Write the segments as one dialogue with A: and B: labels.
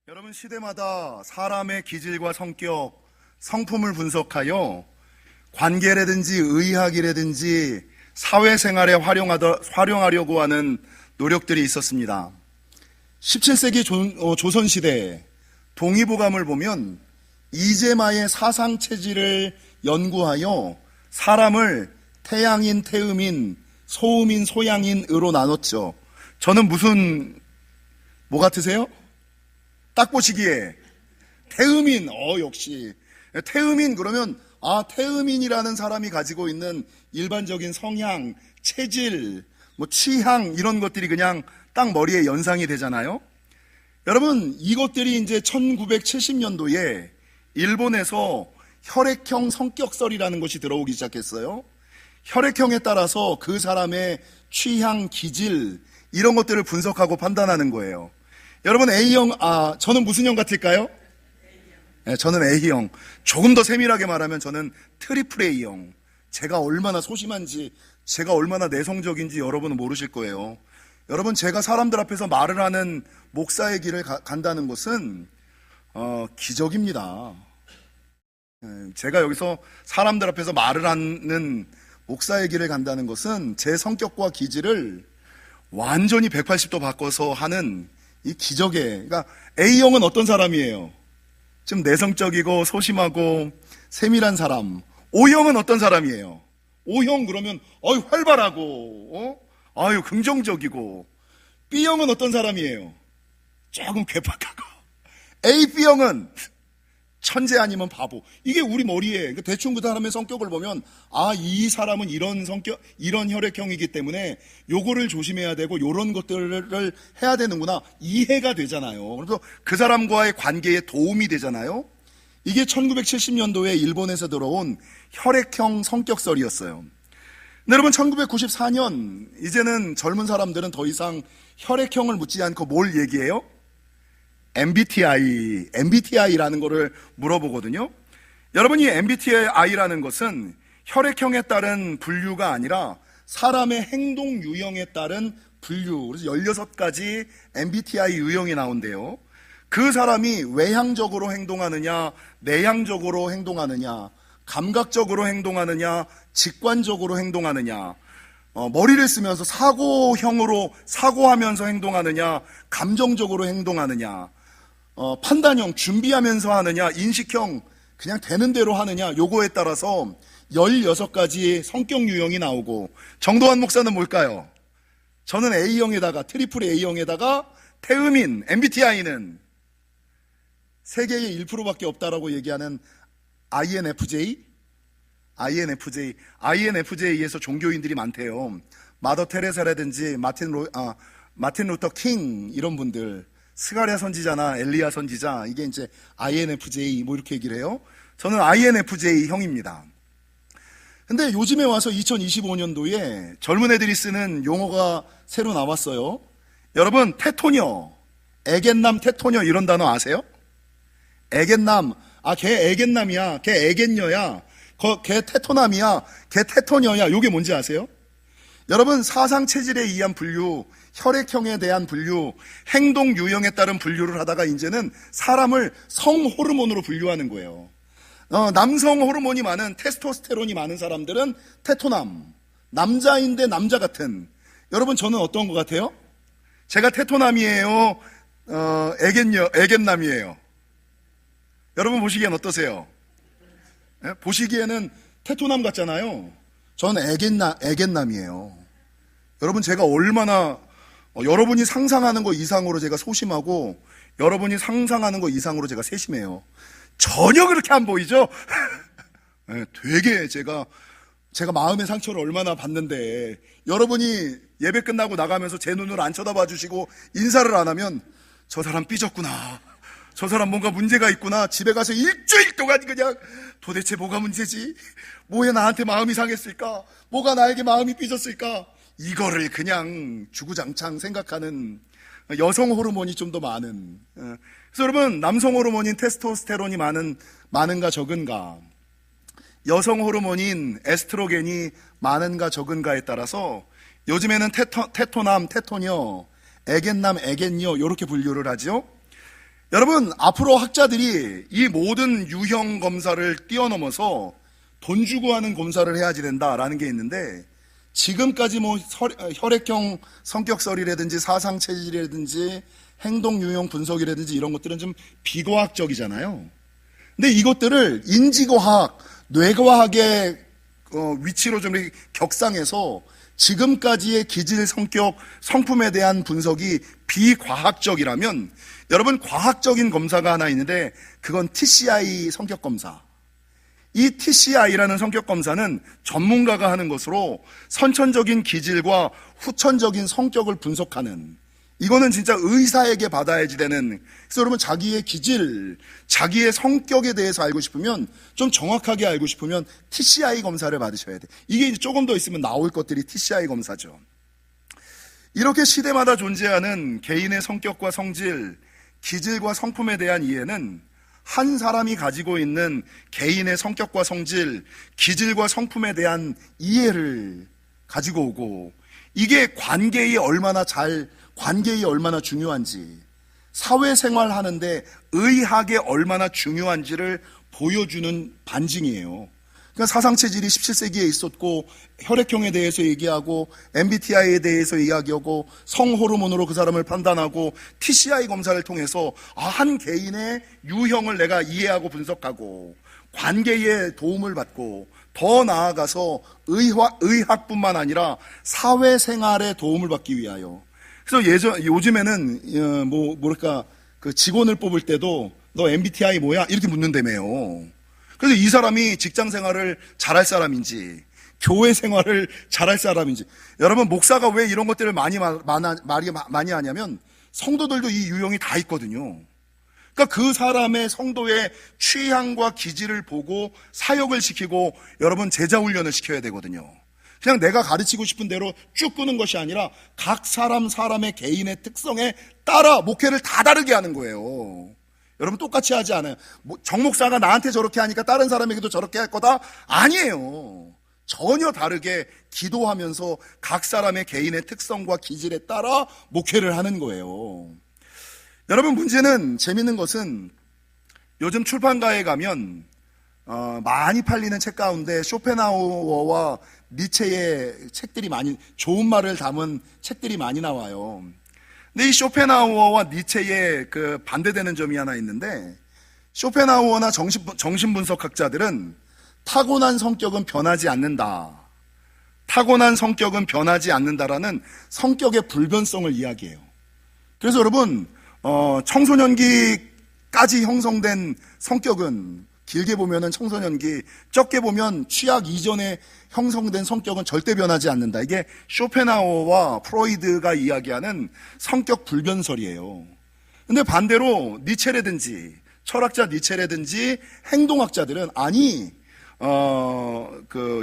A: 여러분, 시대마다 사람의 기질과 성격, 성품을 분석하여 관계라든지 의학이라든지 사회생활에 활용하려고 하는 노력들이 있었습니다. 17세기 조선시대 동의보감을 보면 이재마의 사상체질을 연구하여 사람을 태양인, 태음인, 소음인, 소양인으로 나눴죠. 저는 뭐 같으세요? 딱 보시기에 태음인, 역시 태음인 그러면 태음인이라는 사람이 가지고 있는 일반적인 성향, 체질, 취향 이런 것들이 그냥 딱 머리에 연상이 되잖아요. 여러분, 이것들이 이제 1970년도에 일본에서 혈액형 성격설이라는 것이 들어오기 시작했어요. 혈액형에 따라서 그 사람의 취향, 기질 이런 것들을 분석하고 판단하는 거예요. 여러분, A형, 저는 무슨 형 같을까요? 네, 저는 A형. 조금 더 세밀하게 말하면 저는 트리플 A형. 제가 얼마나 소심한지, 제가 얼마나 내성적인지 여러분은 모르실 거예요. 여러분, 제가 사람들 앞에서 말을 하는 목사의 길을 간다는 것은 기적입니다. 제가 여기서 사람들 앞에서 말을 하는 목사의 길을 간다는 것은 제 성격과 기질을 완전히 180도 바꿔서 하는 이 기적에, 그러니까 A형은 어떤 사람이에요? 좀 내성적이고 소심하고 세밀한 사람. O형은 어떤 사람이에요? O형 그러면 활발하고 긍정적이고. B형은 어떤 사람이에요? 조금 괴팍하고. B형은 천재 아니면 바보. 이게 우리 머리에 대충 그 사람의 성격을 보면 이 사람은 이런 성격, 이런 혈액형이기 때문에 요거를 조심해야 되고 요런 것들을 해야 되는구나 이해가 되잖아요. 그래서 그 사람과의 관계에 도움이 되잖아요. 이게 1970년도에 일본에서 들어온 혈액형 성격설이었어요. 근데 여러분, 1994년 이제는 젊은 사람들은 더 이상 혈액형을 묻지 않고 뭘 얘기해요? MBTI라는 거를 물어보거든요. 여러분, 이 MBTI라는 것은 혈액형에 따른 분류가 아니라 사람의 행동 유형에 따른 분류. 그래서 16가지 MBTI 유형이 나온대요. 그 사람이 외향적으로 행동하느냐, 내향적으로 행동하느냐, 감각적으로 행동하느냐, 직관적으로 행동하느냐, 머리를 쓰면서 사고형으로 사고하면서 행동하느냐, 감정적으로 행동하느냐, 판단형 준비하면서 하느냐, 인식형 그냥 되는 대로 하느냐, 요거에 따라서 16가지 성격 유형이 나오고, 정도환 목사는 뭘까요? 저는 A형에다가 트리플 A형에다가 태음인, MBTI는 세계에 1%밖에 없다라고 얘기하는 INFJ에서 종교인들이 많대요. 마더 테레사라든지 마틴 루터 킹 이런 분들, 스가랴 선지자나 엘리야 선지자, 이게 이제 INFJ 이렇게 얘기를 해요. 저는 INFJ형입니다. 근데 요즘에 와서 2025년도에 젊은 애들이 쓰는 용어가 새로 나왔어요. 여러분, 테토녀, 애견남 테토녀 이런 단어 아세요? 애견남, 걔 애견남이야, 걔 애견녀야, 걔 테토남이야, 걔 테토녀야. 요게 뭔지 아세요? 여러분, 사상 체질에 의한 분류, 혈액형에 대한 분류, 행동 유형에 따른 분류를 하다가 이제는 사람을 성 호르몬으로 분류하는 거예요. 남성 호르몬이 많은, 테스토스테론이 많은 사람들은 테토남, 남자인데 남자 같은. 여러분, 저는 어떤 것 같아요? 제가 테토남이에요? 애견남이에요? 여러분 보시기엔 어떠세요? 보시기에는 테토남 같잖아요. 저는 애견남이에요. 여러분, 제가 얼마나 여러분이 상상하는 거 이상으로 제가 소심하고 여러분이 상상하는 거 이상으로 제가 세심해요. 전혀 그렇게 안 보이죠? 되게 제가 마음의 상처를 얼마나 받는데, 여러분이 예배 끝나고 나가면서 제 눈을 안 쳐다봐 주시고 인사를 안 하면 저 사람 삐졌구나, 저 사람 뭔가 문제가 있구나, 집에 가서 일주일 동안 그냥 도대체 뭐가 문제지? 뭐에 나한테 마음이 상했을까? 뭐가 나에게 마음이 삐졌을까? 이거를 그냥 주구장창 생각하는 여성 호르몬이 좀 더 많은. 그래서 여러분, 남성 호르몬인 테스토스테론이 많은가 적은가, 여성 호르몬인 에스트로겐이 많은가 적은가에 따라서 요즘에는 테토남, 테토녀, 애견남, 애견녀 이렇게 분류를 하죠. 여러분, 앞으로 학자들이 이 모든 유형 검사를 뛰어넘어서 돈 주고 하는 검사를 해야지 된다라는 게 있는데, 지금까지 뭐 혈액형 성격설이라든지 사상체질이라든지 행동 유형 분석이라든지 이런 것들은 좀 비과학적이잖아요. 근데 이것들을 인지과학, 뇌과학의 위치로 좀 격상해서 지금까지의 기질, 성격, 성품에 대한 분석이 비과학적이라면, 여러분, 과학적인 검사가 하나 있는데 그건 TCI 성격검사. 이 TCI라는 성격검사는 전문가가 하는 것으로 선천적인 기질과 후천적인 성격을 분석하는, 이거는 진짜 의사에게 받아야지 되는. 그래서 여러분, 자기의 기질, 자기의 성격에 대해서 알고 싶으면, 좀 정확하게 알고 싶으면 TCI 검사를 받으셔야 돼. 이게 조금 더 있으면 나올 것들이 TCI 검사죠. 이렇게 시대마다 존재하는 개인의 성격과 성질, 기질과 성품에 대한 이해는 한 사람이 가지고 있는 개인의 성격과 성질, 기질과 성품에 대한 이해를 가지고 오고, 이게 관계에 얼마나 중요한지, 사회생활 하는데 의학이 얼마나 중요한지를 보여주는 반증이에요. 그러니까 사상체질이 17세기에 있었고, 혈액형에 대해서 얘기하고, MBTI에 대해서 이야기하고, 성호르몬으로 그 사람을 판단하고, TCI 검사를 통해서 한 개인의 유형을 내가 이해하고 분석하고, 관계에 도움을 받고, 더 나아가서 의학뿐만 아니라 사회생활에 도움을 받기 위하여. 그래서 요즘에는 그 직원을 뽑을 때도 너 MBTI 뭐야? 이렇게 묻는다며요. 그래서 이 사람이 직장 생활을 잘할 사람인지, 교회 생활을 잘할 사람인지. 여러분, 목사가 왜 이런 것들을 많이 하냐면, 성도들도 이 유형이 다 있거든요. 그러니까 그 사람의 성도의 취향과 기질을 보고 사역을 시키고, 여러분, 제자 훈련을 시켜야 되거든요. 그냥 내가 가르치고 싶은 대로 쭉 끄는 것이 아니라 각 사람의 개인의 특성에 따라 목회를 다 다르게 하는 거예요. 여러분, 똑같이 하지 않아요. 정 목사가 나한테 저렇게 하니까 다른 사람에게도 저렇게 할 거다? 아니에요. 전혀 다르게 기도하면서 각 사람의 개인의 특성과 기질에 따라 목회를 하는 거예요. 여러분, 문제는, 재밌는 것은 요즘 출판가에 가면 많이 팔리는 책 가운데 쇼펜하우어와 니체의 책들이 좋은 말을 담은 책들이 많이 나와요. 근데 이 쇼펜하우어와 니체의 그 반대되는 점이 하나 있는데, 쇼펜하우어나 정신분석학자들은 타고난 성격은 변하지 않는다. 타고난 성격은 변하지 않는다라는 성격의 불변성을 이야기해요. 그래서 여러분, 청소년기까지 형성된 성격은, 길게 보면은 청소년기, 적게 보면 취학 이전에 형성된 성격은 절대 변하지 않는다. 이게 쇼펜하우어와 프로이드가 이야기하는 성격 불변설이에요. 근데 반대로 니체라든지 철학자 니체라든지 행동학자들은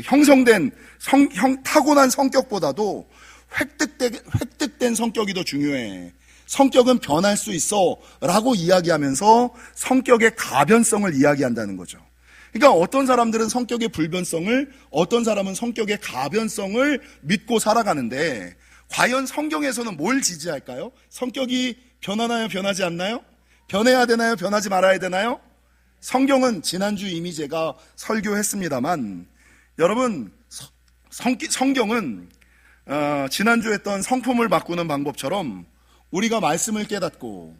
A: 형성된 타고난 성격보다도 획득된 성격이 더 중요해. 성격은 변할 수 있어 라고 이야기하면서 성격의 가변성을 이야기한다는 거죠. 그러니까 어떤 사람들은 성격의 불변성을, 어떤 사람은 성격의 가변성을 믿고 살아가는데, 과연 성경에서는 뭘 지지할까요? 성격이 변하나요? 변하지 않나요? 변해야 되나요? 변하지 말아야 되나요? 성경은 지난주 이미 제가 설교했습니다만, 여러분, 성경은 지난주 했던 성품을 바꾸는 방법처럼 우리가 말씀을 깨닫고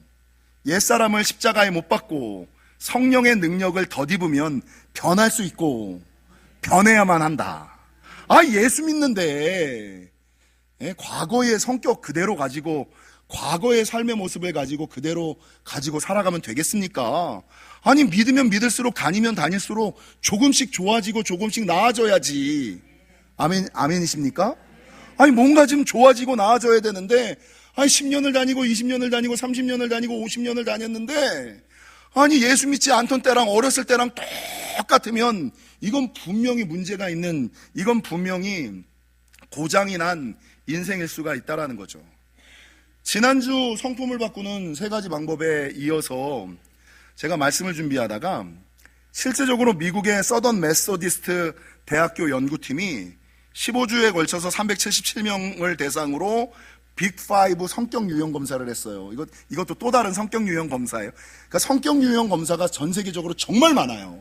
A: 옛사람을 십자가에 못 박고 성령의 능력을 덧입으면 변할 수 있고 변해야만 한다. 예수 믿는데 과거의 성격 그대로 가지고, 과거의 삶의 모습을 가지고 그대로 가지고 살아가면 되겠습니까? 믿으면 믿을수록, 다니면 다닐수록 조금씩 좋아지고 조금씩 나아져야지. 아멘이십니까? 뭔가 좀 좋아지고 나아져야 되는데, 10년을 다니고 20년을 다니고 30년을 다니고 50년을 다녔는데, 예수 믿지 않던 때랑 어렸을 때랑 똑같으면 이건 분명히 문제가 있는, 이건 분명히 고장이 난 인생일 수가 있다라는 거죠. 지난주 성품을 바꾸는 3가지 방법에 이어서 제가 말씀을 준비하다가, 실제적으로 미국의 서던 메소디스트 대학교 연구팀이 15주에 걸쳐서 377명을 대상으로 빅5 성격 유형 검사를 했어요. 이것도 또 다른 성격 유형 검사예요. 그러니까 성격 유형 검사가 전 세계적으로 정말 많아요.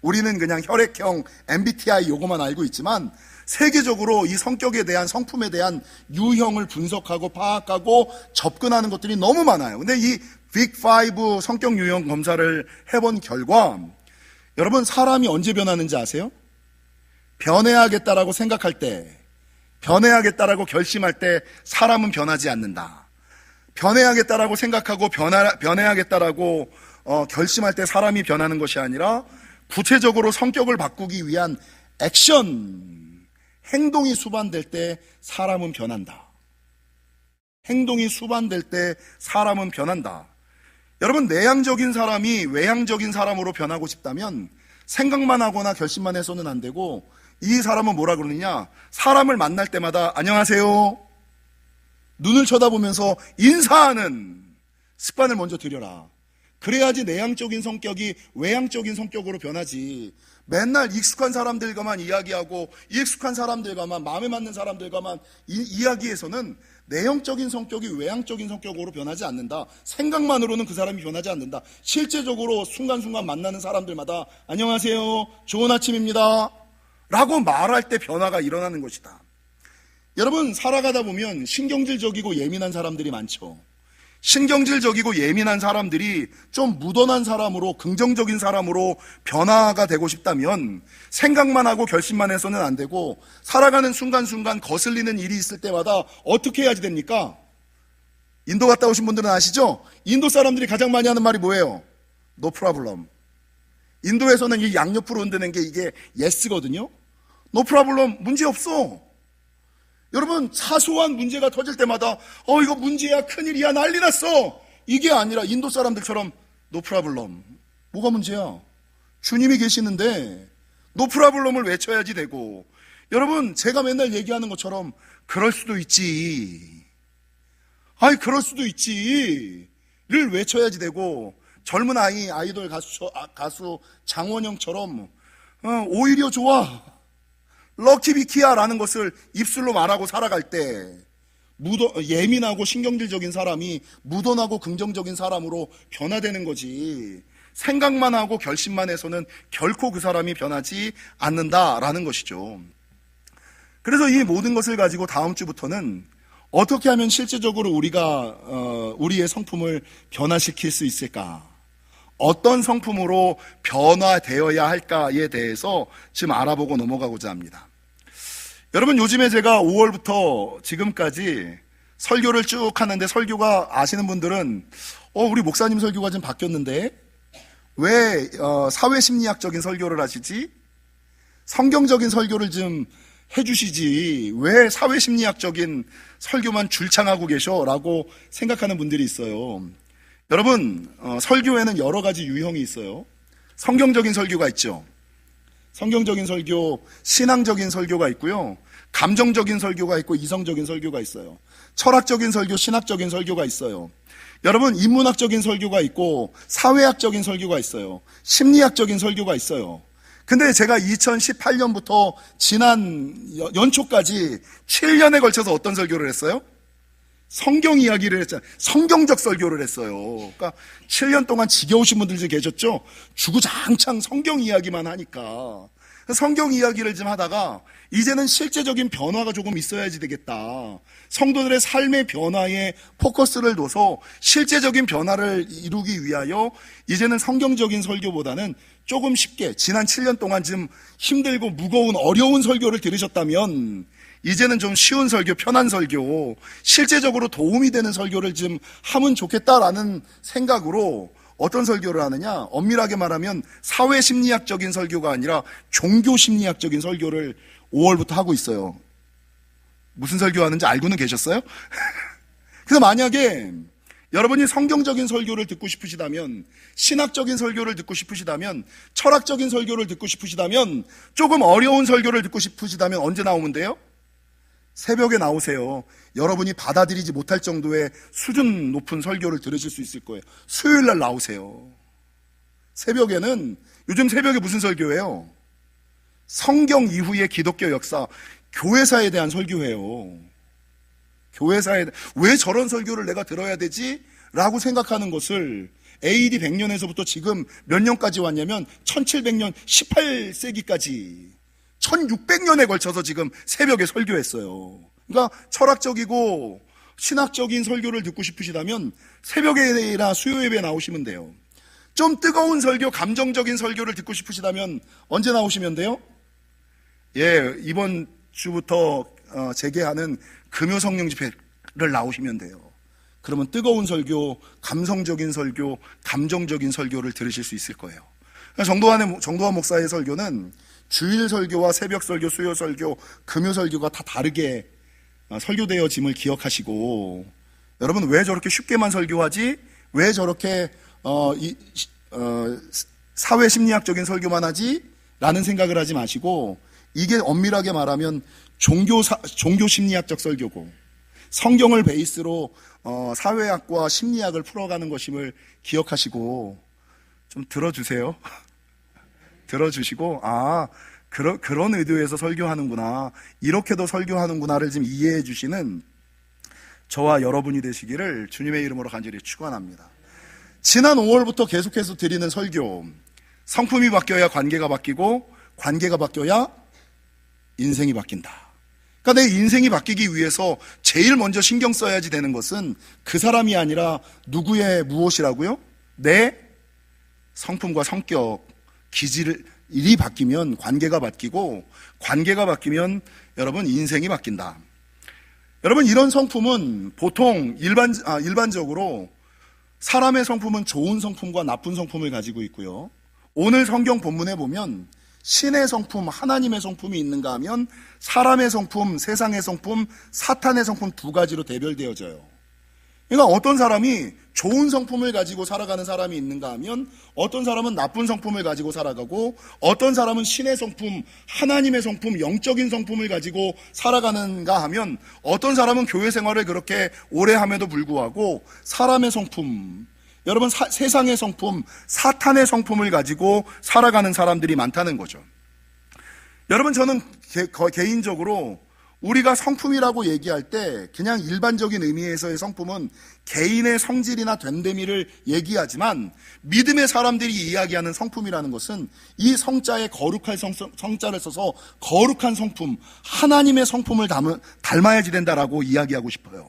A: 우리는 그냥 혈액형, MBTI 요거만 알고 있지만 세계적으로 이 성격에 대한, 성품에 대한 유형을 분석하고 파악하고 접근하는 것들이 너무 많아요. 근데 이 빅5 성격 유형 검사를 해본 결과, 여러분 사람이 언제 변하는지 아세요? 변해야겠다라고 생각할 때, 변해야겠다라고 결심할 때 사람은 변하지 않는다. 변해야겠다라고 생각하고 변해야겠다라고 결심할 때 사람이 변하는 것이 아니라 구체적으로 성격을 바꾸기 위한 액션, 행동이 수반될 때 사람은 변한다. 행동이 수반될 때 사람은 변한다. 여러분, 내향적인 사람이 외향적인 사람으로 변하고 싶다면 생각만 하거나 결심만 해서는 안 되고, 이 사람은 뭐라 그러느냐, 사람을 만날 때마다 안녕하세요, 눈을 쳐다보면서 인사하는 습관을 먼저 들여라. 그래야지 내향적인 성격이 외향적인 성격으로 변하지. 맨날 익숙한 사람들과만 이야기하고 익숙한 사람들과만, 마음에 맞는 사람들과만 이야기해서는 내형적인 성격이 외향적인 성격으로 변하지 않는다. 생각만으로는 그 사람이 변하지 않는다. 실제적으로 순간순간 만나는 사람들마다 안녕하세요, 좋은 아침입니다 라고 말할 때 변화가 일어나는 것이다. 여러분, 살아가다 보면 신경질적이고 예민한 사람들이 많죠. 신경질적이고 예민한 사람들이 좀 무던한 사람으로, 긍정적인 사람으로 변화가 되고 싶다면 생각만 하고 결심만 해서는 안 되고, 살아가는 순간순간 거슬리는 일이 있을 때마다 어떻게 해야지 됩니까? 인도 갔다 오신 분들은 아시죠? 인도 사람들이 가장 많이 하는 말이 뭐예요? No problem. 인도에서는 이 양옆으로 흔드는 게 이게 yes거든요. No problem, 문제 없어. 여러분, 사소한 문제가 터질 때마다 이거 문제야, 큰일이야, 난리 났어, 이게 아니라 인도 사람들처럼 no problem. 뭐가 문제야? 주님이 계시는데 no problem을 외쳐야지 되고, 여러분, 제가 맨날 얘기하는 것처럼 그럴 수도 있지, 그럴 수도 있지를 외쳐야지 되고, 젊은 아이돌 가수 장원영처럼 오히려 좋아, 럭키비키야 라는 것을 입술로 말하고 살아갈 때 예민하고 신경질적인 사람이 무던하고 긍정적인 사람으로 변화되는 거지, 생각만 하고 결심만 해서는 결코 그 사람이 변하지 않는다라는 것이죠. 그래서 이 모든 것을 가지고 다음 주부터는 어떻게 하면 실제적으로 우리가 우리의 성품을 변화시킬 수 있을까, 어떤 성품으로 변화되어야 할까에 대해서 지금 알아보고 넘어가고자 합니다. 여러분, 요즘에 제가 5월부터 지금까지 설교를 쭉 하는데, 설교가 아시는 분들은 우리 목사님 설교가 좀 바뀌었는데 왜 사회심리학적인 설교를 하시지? 성경적인 설교를 좀 해주시지, 왜 사회심리학적인 설교만 줄창하고 계셔? 라고 생각하는 분들이 있어요. 여러분, 설교에는 여러 가지 유형이 있어요. 성경적인 설교가 있죠. 성경적인 설교, 신앙적인 설교가 있고요, 감정적인 설교가 있고 이성적인 설교가 있어요. 철학적인 설교, 신학적인 설교가 있어요. 여러분, 인문학적인 설교가 있고 사회학적인 설교가 있어요. 심리학적인 설교가 있어요. 근데 제가 2018년부터 지난 연초까지 7년에 걸쳐서 어떤 설교를 했어요? 성경 이야기를 했잖아요. 성경적 설교를 했어요. 그러니까 7년 동안 지겨우신 분들이 계셨죠? 주구장창 성경 이야기만 하니까. 성경 이야기를 좀 하다가 이제는 실제적인 변화가 조금 있어야지 되겠다. 성도들의 삶의 변화에 포커스를 둬서 실제적인 변화를 이루기 위하여 이제는 성경적인 설교보다는 조금 쉽게, 지난 7년 동안 좀 힘들고 무거운 어려운 설교를 들으셨다면 이제는 좀 쉬운 설교, 편한 설교, 실제적으로 도움이 되는 설교를 좀 하면 좋겠다라는 생각으로 어떤 설교를 하느냐, 엄밀하게 말하면 사회심리학적인 설교가 아니라 종교심리학적인 설교를 5월부터 하고 있어요. 무슨 설교하는지 알고는 계셨어요? 그래서 만약에 여러분이 성경적인 설교를 듣고 싶으시다면, 신학적인 설교를 듣고 싶으시다면, 철학적인 설교를 듣고 싶으시다면, 조금 어려운 설교를 듣고 싶으시다면 언제 나오면 돼요? 새벽에 나오세요. 여러분이 받아들이지 못할 정도의 수준 높은 설교를 들으실 수 있을 거예요. 수요일 날 나오세요. 새벽에는, 요즘 새벽에 무슨 설교예요? 성경 이후의 기독교 역사, 교회사에 대한 설교예요. 교회사에 왜 저런 설교를 내가 들어야 되지? 라고 생각하는 것을 AD 100년에서부터 지금 몇 년까지 왔냐면 1700년 18세기까지 1600년에 걸쳐서 지금 새벽에 설교했어요. 그러니까 철학적이고 신학적인 설교를 듣고 싶으시다면 새벽에나 수요예배에 나오시면 돼요. 좀 뜨거운 설교, 감정적인 설교를 듣고 싶으시다면 언제 나오시면 돼요? 예, 이번 주부터 재개하는 금요 성령 집회를 나오시면 돼요. 그러면 뜨거운 설교, 감성적인 설교, 감정적인 설교를 들으실 수 있을 거예요. 정도환 목사의 설교는 주일 설교와 새벽 설교, 수요 설교, 금요 설교가 다 다르게 설교되어짐을 기억하시고, 여러분 왜 저렇게 쉽게만 설교하지? 왜 저렇게 사회 심리학적인 설교만 하지? 라는 생각을 하지 마시고, 이게 엄밀하게 말하면 종교 심리학적 설교고, 성경을 베이스로 사회학과 심리학을 풀어가는 것임을 기억하시고, 좀 들어주세요. 들어주시고, 그런 의도에서 설교하는구나, 이렇게도 설교하는구나를 좀 이해해 주시는 저와 여러분이 되시기를 주님의 이름으로 간절히 축원합니다. 지난 5월부터 계속해서 드리는 설교, 성품이 바뀌어야 관계가 바뀌고, 관계가 바뀌어야 인생이 바뀐다. 그러니까 내 인생이 바뀌기 위해서 제일 먼저 신경 써야지 되는 것은 그 사람이 아니라 누구의 무엇이라고요? 내 성품과 성격, 기질이 바뀌면 관계가 바뀌고, 관계가 바뀌면 여러분 인생이 바뀐다. 여러분, 이런 성품은 보통 일반적으로 사람의 성품은 좋은 성품과 나쁜 성품을 가지고 있고요. 오늘 성경 본문에 보면 신의 성품, 하나님의 성품이 있는가 하면 사람의 성품, 세상의 성품, 사탄의 성품 두 가지로 대별되어져요. 그러니까 어떤 사람이 좋은 성품을 가지고 살아가는 사람이 있는가 하면 어떤 사람은 나쁜 성품을 가지고 살아가고, 어떤 사람은 신의 성품, 하나님의 성품, 영적인 성품을 가지고 살아가는가 하면 어떤 사람은 교회 생활을 그렇게 오래 함에도 불구하고 사람의 성품, 여러분 세상의 성품, 사탄의 성품을 가지고 살아가는 사람들이 많다는 거죠. 여러분, 저는 개인적으로 우리가 성품이라고 얘기할 때 그냥 일반적인 의미에서의 성품은 개인의 성질이나 됨됨이를 얘기하지만, 믿음의 사람들이 이야기하는 성품이라는 것은 이 성자에 거룩할 성자를 써서 거룩한 성품, 하나님의 성품을 닮아야지 된다라고 이야기하고 싶어요.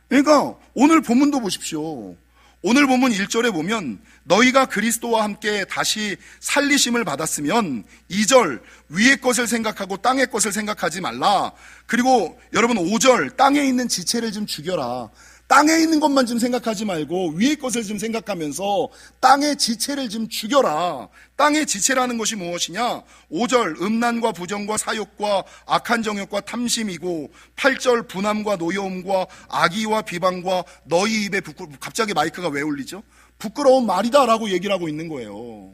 A: 그러니까 오늘 본문도 보십시오. 오늘 본문 1절에 보면 너희가 그리스도와 함께 다시 살리심을 받았으면, 2절 위의 것을 생각하고 땅의 것을 생각하지 말라. 그리고 여러분 5절 땅에 있는 지체를 좀 죽여라. 땅에 있는 것만 좀 생각하지 말고 위의 것을 좀 생각하면서 땅의 지체를 좀 죽여라. 땅의 지체라는 것이 무엇이냐? 5절 음란과 부정과 사욕과 악한 정욕과 탐심이고, 8절 분함과 노여움과 악의와 비방과 너희 입에 갑자기 마이크가 왜 울리죠? 부끄러운 말이다라고 얘기를 하고 있는 거예요.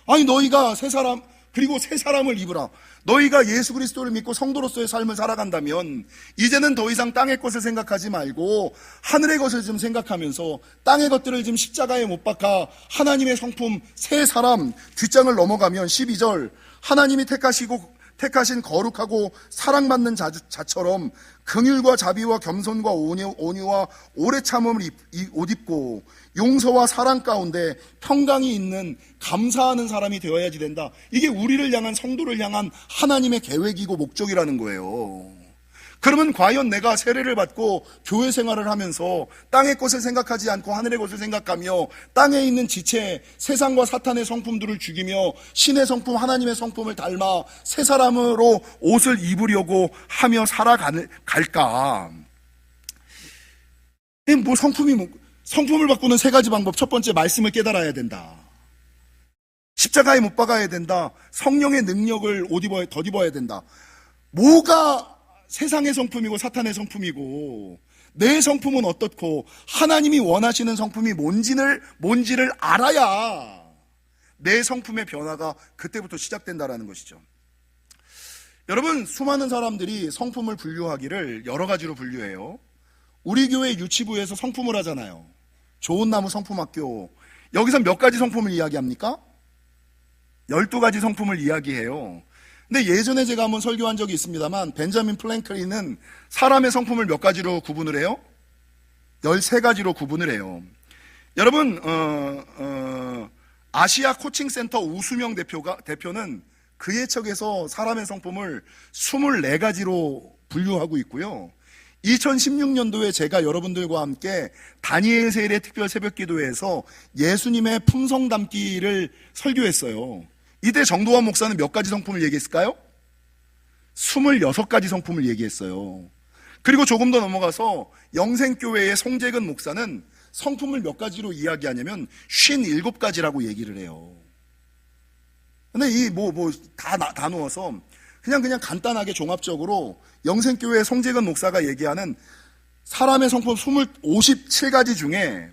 A: 아니, 너희가 새 사람을 입으라. 너희가 예수 그리스도를 믿고 성도로서의 삶을 살아간다면 이제는 더 이상 땅의 것을 생각하지 말고 하늘의 것을 좀 생각하면서 땅의 것들을 좀 십자가에 못 박아 하나님의 성품 새 사람, 뒷장을 넘어가면 12절 하나님이 택하신 거룩하고 사랑받는 자처럼 긍휼과 자비와 겸손과 온유와 오래 참음을 옷 입고 용서와 사랑 가운데 평강이 있는 감사하는 사람이 되어야지 된다. 이게 우리를 향한, 성도를 향한 하나님의 계획이고 목적이라는 거예요. 그러면 과연 내가 세례를 받고 교회 생활을 하면서 땅의 것을 생각하지 않고 하늘의 것을 생각하며 땅에 있는 지체, 세상과 사탄의 성품들을 죽이며 신의 성품, 하나님의 성품을 닮아 새 사람으로 옷을 입으려고 하며 살아갈까? 성품을 바꾸는 세 가지 방법. 첫 번째, 말씀을 깨달아야 된다. 십자가에 못 박아야 된다. 성령의 능력을 덧입어야 된다. 뭐가 세상의 성품이고 사탄의 성품이고 내 성품은 어떻고 하나님이 원하시는 성품이 뭔지를 알아야 내 성품의 변화가 그때부터 시작된다라는 것이죠. 여러분, 수많은 사람들이 성품을 분류하기를 여러 가지로 분류해요. 우리 교회 유치부에서 성품을 하잖아요. 좋은 나무 성품학교. 여기서 몇 가지 성품을 이야기합니까? 12가지 성품을 이야기해요. 근데 예전에 제가 한번 설교한 적이 있습니다만 벤자민 플랭클린은 사람의 성품을 몇 가지로 구분을 해요? 13가지로 구분을 해요. 여러분 아시아 코칭센터 우수명 대표는 그의 척에서 사람의 성품을 24가지로 분류하고 있고요. 2016년도에 제가 여러분들과 함께 다니엘 세일의 특별 새벽기도회에서 예수님의 품성 담기를 설교했어요. 이때 정도환 목사는 몇 가지 성품을 얘기했을까요? 26가지 성품을 얘기했어요. 그리고 조금 더 넘어가서 영생교회의 송재근 목사는 성품을 몇 가지로 이야기하냐면 57가지라고 얘기를 해요. 근데 다 누워서 그냥 간단하게 종합적으로 영생교회 송재근 목사가 얘기하는 사람의 성품 57가지 중에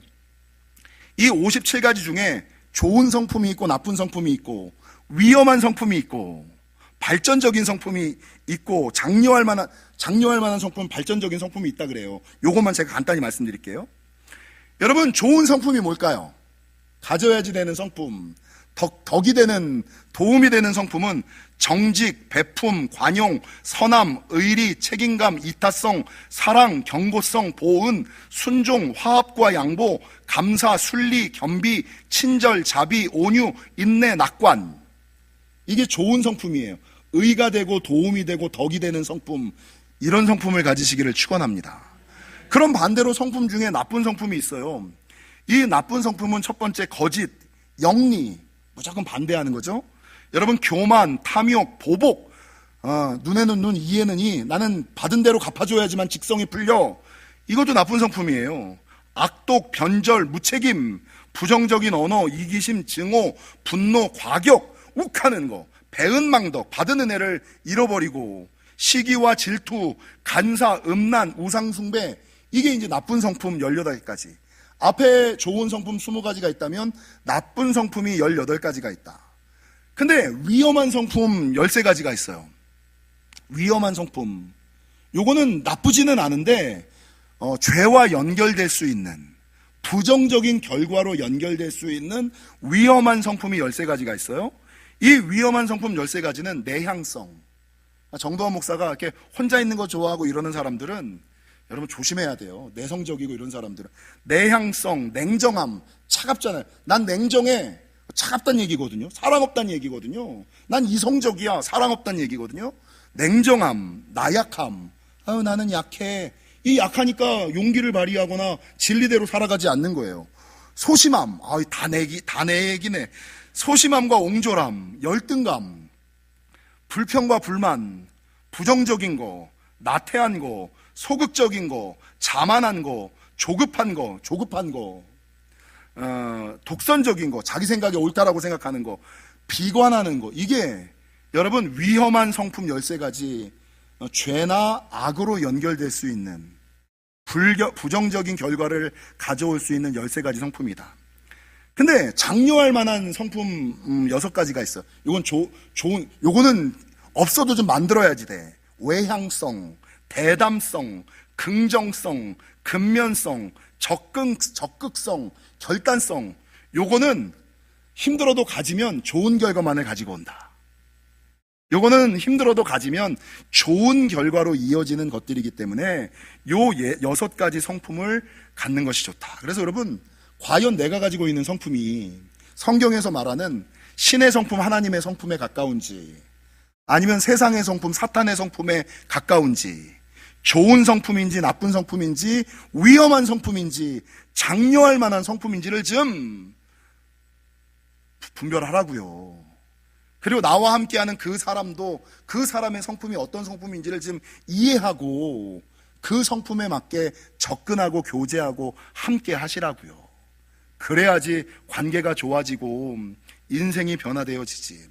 A: 이 57가지 중에 좋은 성품이 있고 나쁜 성품이 있고 위험한 성품이 있고 발전적인 성품이 있고 장려할 만한 성품, 발전적인 성품이 있다 그래요. 요것만 제가 간단히 말씀드릴게요. 여러분, 좋은 성품이 뭘까요? 가져야지 되는 성품, 덕이 되는, 도움이 되는 성품은 정직, 배품, 관용, 선함, 의리, 책임감, 이타성, 사랑, 경고성, 보은, 순종, 화합과 양보, 감사, 순리, 겸비, 친절, 자비, 온유, 인내, 낙관. 이게 좋은 성품이에요. 의가 되고 도움이 되고 덕이 되는 성품, 이런 성품을 가지시기를 축원합니다. 그럼 반대로 성품 중에 나쁜 성품이 있어요. 이 나쁜 성품은 첫 번째 거짓, 영리, 무조건 반대하는 거죠. 여러분, 교만, 탐욕, 보복, 눈에는 눈, 이에는 이, 나는 받은 대로 갚아줘야지만 직성이 풀려. 이것도 나쁜 성품이에요. 악독, 변절, 무책임, 부정적인 언어, 이기심, 증오, 분노, 과격, 욱하는 거, 배은망덕, 받은 은혜를 잃어버리고, 시기와 질투, 간사, 음란, 우상숭배, 이게 이제 나쁜 성품 18가지. 앞에 좋은 성품 20가지가 있다면 나쁜 성품이 18가지가 있다. 근데 위험한 성품 13가지가 있어요. 위험한 성품. 요거는 나쁘지는 않은데 죄와 연결될 수 있는, 부정적인 결과로 연결될 수 있는 위험한 성품이 13가지가 있어요. 이 위험한 성품 13가지는 내향성. 정도환 목사가 이렇게 혼자 있는 거 좋아하고 이러는 사람들은 여러분 조심해야 돼요. 내성적이고 이런 사람들은. 내향성, 냉정함, 차갑잖아요. 난 냉정해. 차갑다는 얘기거든요. 사랑 없다는 얘기거든요. 난 이성적이야. 사랑 없다는 얘기거든요. 냉정함, 나약함. 나는 약해. 이 약하니까 용기를 발휘하거나 진리대로 살아가지 않는 거예요. 소심함. 다 내 얘기네. 소심함과 옹졸함, 열등감, 불평과 불만, 부정적인 거, 나태한 거, 소극적인 거, 자만한 거, 조급한 거, 독선적인 거, 자기 생각이 옳다라고 생각하는 거, 비관하는 거, 이게 여러분 위험한 성품 13가지, 죄나 악으로 연결될 수 있는 부정적인 결과를 가져올 수 있는 13가지 성품이다. 근데 장려할 만한 성품 6가지가 있어. 요건 요거는 없어도 좀 만들어야지 돼. 외향성, 대담성, 긍정성, 근면성, 적극성, 결단성. 요거는 힘들어도 가지면 좋은 결과만을 가지고 온다. 요거는 힘들어도 가지면 좋은 결과로 이어지는 것들이기 때문에 요 6가지 성품을 갖는 것이 좋다. 그래서 여러분, 과연 내가 가지고 있는 성품이 성경에서 말하는 신의 성품, 하나님의 성품에 가까운지, 아니면 세상의 성품, 사탄의 성품에 가까운지, 좋은 성품인지 나쁜 성품인지 위험한 성품인지 장려할 만한 성품인지를 좀 분별하라고요. 그리고 나와 함께하는 그 사람도 그 사람의 성품이 어떤 성품인지를 좀 이해하고 그 성품에 맞게 접근하고 교제하고 함께 하시라고요. 그래야지 관계가 좋아지고 인생이 변화되어지지.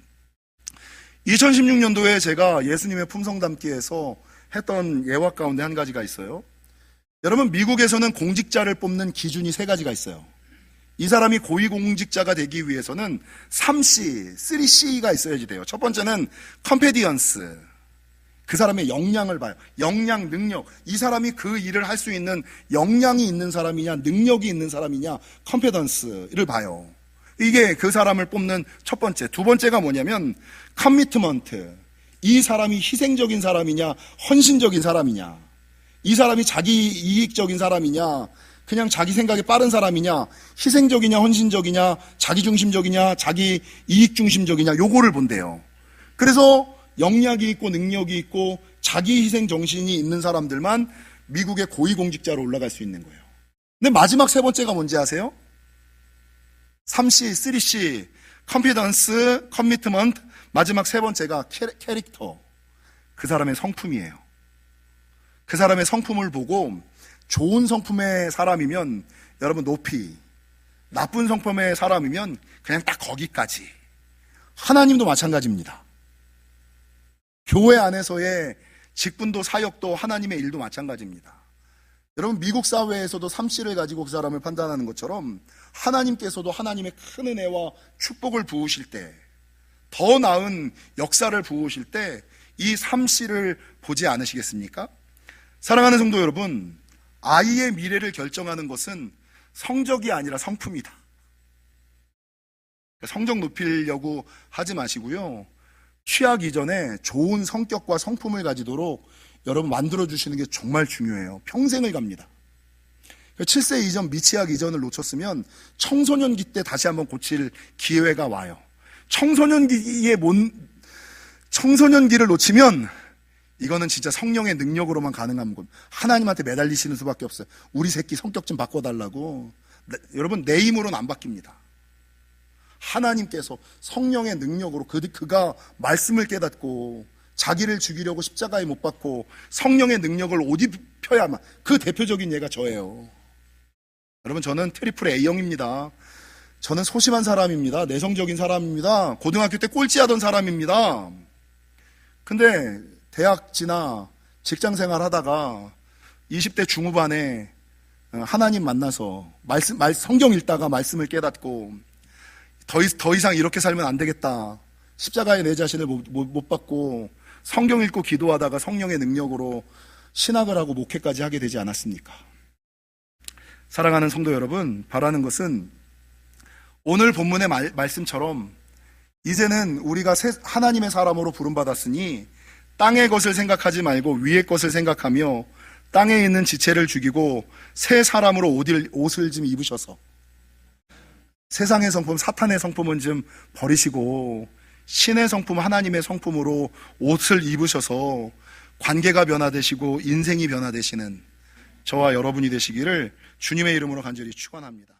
A: 2016년도에 제가 예수님의 품성 담기에서 했던 예화 가운데 한 가지가 있어요. 여러분, 미국에서는 공직자를 뽑는 기준이 3가지가 있어요. 이 사람이 고위공직자가 되기 위해서는 3C가 있어야지 돼요. 첫 번째는 컴페디언스. 그 사람의 역량을 봐요. 역량, 능력. 이 사람이 그 일을 할 수 있는 역량이 있는 사람이냐, 능력이 있는 사람이냐, 컴페던스를 봐요. 이게 그 사람을 뽑는 첫 번째. 두 번째가 뭐냐면 커미트먼트. 이 사람이 희생적인 사람이냐, 헌신적인 사람이냐, 이 사람이 자기 이익적인 사람이냐, 그냥 자기 생각에 빠른 사람이냐, 희생적이냐, 헌신적이냐, 자기중심적이냐, 자기 이익중심적이냐, 요거를 본대요. 그래서 영향이 있고 능력이 있고 자기 희생 정신이 있는 사람들만 미국의 고위공직자로 올라갈 수 있는 거예요. 근데 마지막 세 번째가 뭔지 아세요? 3C, 3C, 컨피던스, 커미트먼트, 마지막 세 번째가 캐릭터. 그 사람의 성품이에요. 그 사람의 성품을 보고 좋은 성품의 사람이면 여러분 높이, 나쁜 성품의 사람이면 그냥 딱 거기까지. 하나님도 마찬가지입니다. 교회 안에서의 직분도 사역도 하나님의 일도 마찬가지입니다. 여러분 미국 사회에서도 3C를 가지고 그 사람을 판단하는 것처럼 하나님께서도 하나님의 큰 은혜와 축복을 부으실 때, 더 나은 역사를 부으실 때 이 3C를 보지 않으시겠습니까? 사랑하는 성도 여러분, 아이의 미래를 결정하는 것은 성적이 아니라 성품이다. 성적 높이려고 하지 마시고요, 취학 이전에 좋은 성격과 성품을 가지도록 여러분 만들어주시는 게 정말 중요해요. 평생을 갑니다. 7세 이전, 미취학 이전을 놓쳤으면 청소년기 때 다시 한번 고칠 기회가 와요. 청소년기를 놓치면 이거는 진짜 성령의 능력으로만 가능한 것. 하나님한테 매달리시는 수밖에 없어요. 우리 새끼 성격 좀 바꿔달라고. 여러분 내 힘으로는 안 바뀝니다. 하나님께서 성령의 능력으로 그가 말씀을 깨닫고 자기를 죽이려고 십자가에 못 박고 성령의 능력을 옷 입혀야만, 그 대표적인 예가 저예요. 여러분 저는 트리플 A형입니다. 저는 소심한 사람입니다. 내성적인 사람입니다. 고등학교 때 꼴찌하던 사람입니다. 근데 대학 지나 직장생활 하다가 20대 중후반에 하나님 만나서 성경 읽다가 말씀을 깨닫고 더 이상 이렇게 살면 안 되겠다. 십자가에 내 자신을 못 받고 성경 읽고 기도하다가 성령의 능력으로 신학을 하고 목회까지 하게 되지 않았습니까? 사랑하는 성도 여러분, 바라는 것은 오늘 본문의 말씀처럼 이제는 우리가 하나님의 사람으로 부름받았으니 땅의 것을 생각하지 말고 위의 것을 생각하며 땅에 있는 지체를 죽이고 새 사람으로 옷을 좀 입으셔서, 세상의 성품, 사탄의 성품은 좀 버리시고 신의 성품, 하나님의 성품으로 옷을 입으셔서 관계가 변화되시고 인생이 변화되시는 저와 여러분이 되시기를 주님의 이름으로 간절히 축원합니다.